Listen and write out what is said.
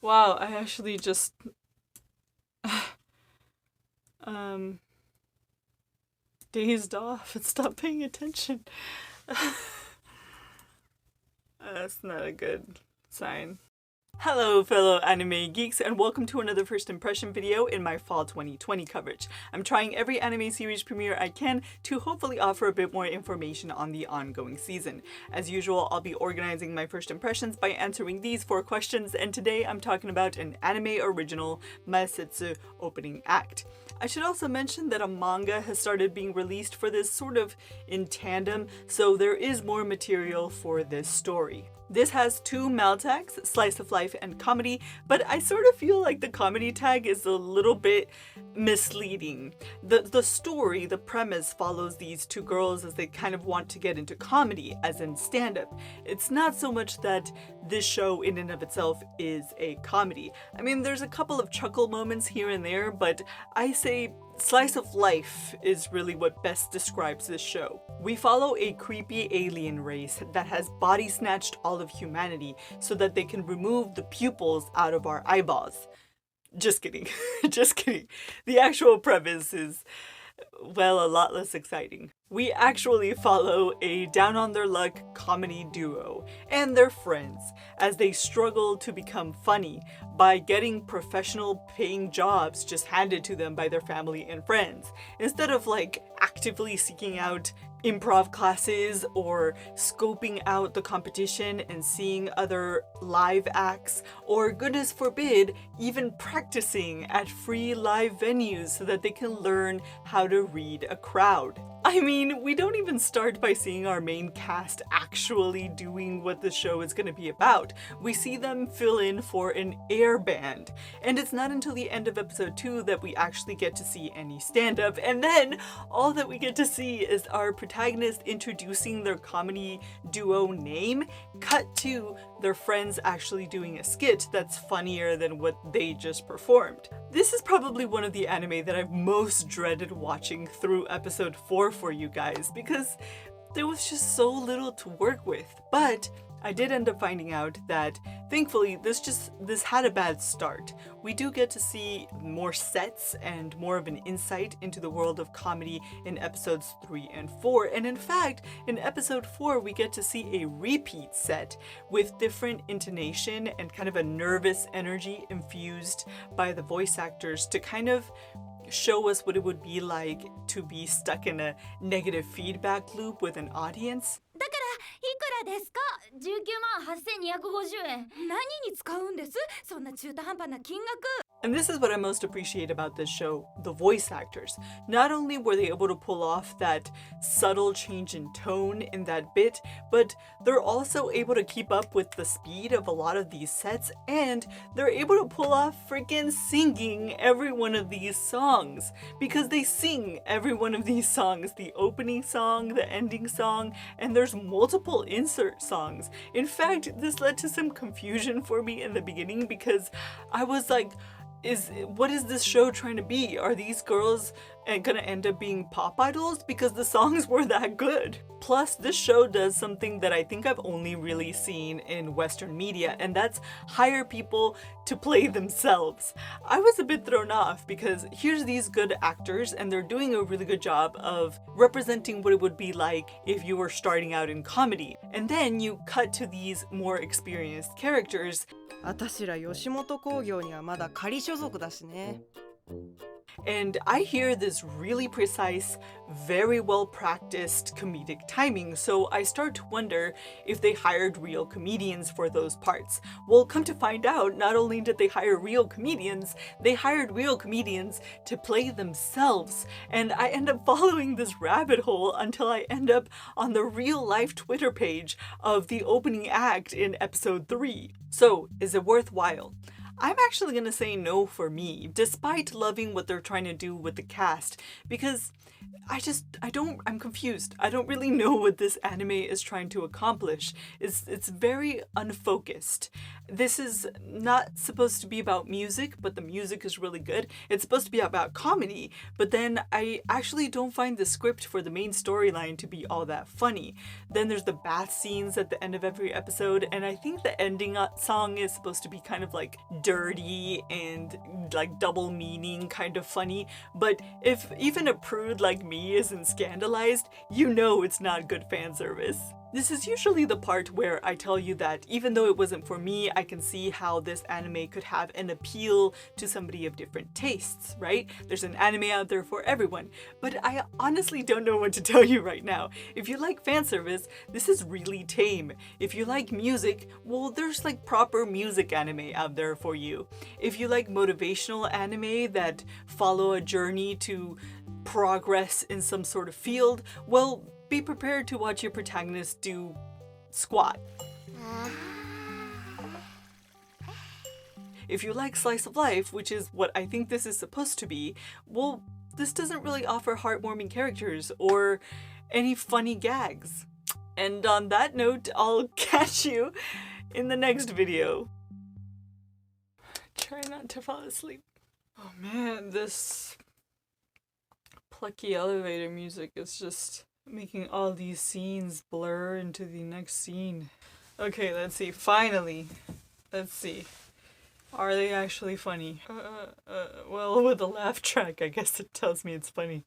Wow, I actually just dazed off and stopped paying attention. That's not a good sign. Hello fellow anime geeks, and welcome to another first impression video in my fall 2020 coverage. I'm trying every anime series premiere I can to hopefully offer a bit more information on the ongoing season. As usual, I'll be organizing my first impressions by answering these 4 questions, and today I'm talking about an anime original, Maesetsu opening act. I should also mention that a manga has started being released for this sort of in tandem, so there is more material for this story. This has 2 mal tags, slice of life and comedy, but I sort of feel like the comedy tag is a little bit misleading. The story, the premise, follows these 2 girls as they kind of want to get into comedy, as in stand-up. It's not so much that this show in and of itself is a comedy. I mean, there's a couple of chuckle moments here and there, but I say slice of life is really what best describes this show. We follow a creepy alien race that has body snatched all of humanity so that they can remove the pupils out of our eyeballs. Just kidding. Just kidding. The actual premise is, well, a lot less exciting. We actually follow a down-on-their-luck comedy duo and their friends as they struggle to become funny by getting professional paying jobs just handed to them by their family and friends, instead of actively seeking out improv classes or scoping out the competition and seeing other live acts, or goodness forbid, even practicing at free live venues so that they can learn how to read a crowd. I mean, we don't even start by seeing our main cast actually doing what the show is going to be about. We see them fill in for an air band, and it's not until the end of episode 2 that we actually get to see any stand-up, and then all that we get to see is our protagonist introducing their comedy duo name, cut to their friends actually doing a skit that's funnier than what they just performed. This is probably one of the anime that I've most dreaded watching through episode 4 for you guys, because there was just so little to work with. But I did end up finding out that thankfully this had a bad start. We do get to see more sets and more of an insight into the world of comedy in episodes 3 and 4, and in fact in episode 4 we get to see a repeat set with different intonation and kind of a nervous energy infused by the voice actors to kind of show us what it would be like to be stuck in a negative feedback loop with an audience. だからいくらですか？198250円。何に使うんです？そんな中途半端な金額。 And this is what I most appreciate about this show, the voice actors. Not only were they able to pull off that subtle change in tone in that bit, but they're also able to keep up with the speed of a lot of these sets, and they're able to pull off freaking singing every one of these songs. Because they sing every one of these songs, the opening song, the ending song, and there's multiple insert songs. In fact, this led to some confusion for me in the beginning because I was like, what is this show trying to be? Are these girls gonna end up being pop idols? Because the songs were that good. Plus, this show does something that I think I've only really seen in Western media, and that's hire people to play themselves. I was a bit thrown off because here's these good actors and they're doing a really good job of representing what it would be like if you were starting out in comedy. And then you cut to these more experienced characters. 私ら吉本興業にはまだ仮所属だしね。 And I hear this really precise, very well practiced comedic timing, so I start to wonder if they hired real comedians for those parts. Well, come to find out, not only did they hire real comedians, they hired real comedians to play themselves. And I end up following this rabbit hole until I end up on the real life Twitter page of the opening act in episode 3. So, is it worthwhile? I'm actually gonna say no for me, despite loving what they're trying to do with the cast, because I'm confused. I don't really know what this anime is trying to accomplish. It's very unfocused. This is not supposed to be about music, but the music is really good. It's supposed to be about comedy, but then I actually don't find the script for the main storyline to be all that funny. Then there's the bath scenes at the end of every episode, and I think the ending song is supposed to be kind of like dirty and like double meaning kind of funny, but if even a prude like me isn't scandalized, you know it's not good fan service. This is usually the part where I tell you that even though it wasn't for me, I can see how this anime could have an appeal to somebody of different tastes, right? There's an anime out there for everyone, but I honestly don't know what to tell you right now. If you like fan service, this is really tame. If you like music, well, there's like proper music anime out there for you. If you like motivational anime that follow a journey to progress in some sort of field, well, be prepared to watch your protagonist do squat. If you like slice of life, which is what I think this is supposed to be, well, this doesn't really offer heartwarming characters or any funny gags. And on that note, I'll catch you in the next video. Try not to fall asleep. Oh man, this plucky elevator music is just making all these scenes blur into the next scene. Okay, let's see. Finally. Let's see. Are they actually funny? Well, with the laugh track, I guess it tells me it's funny.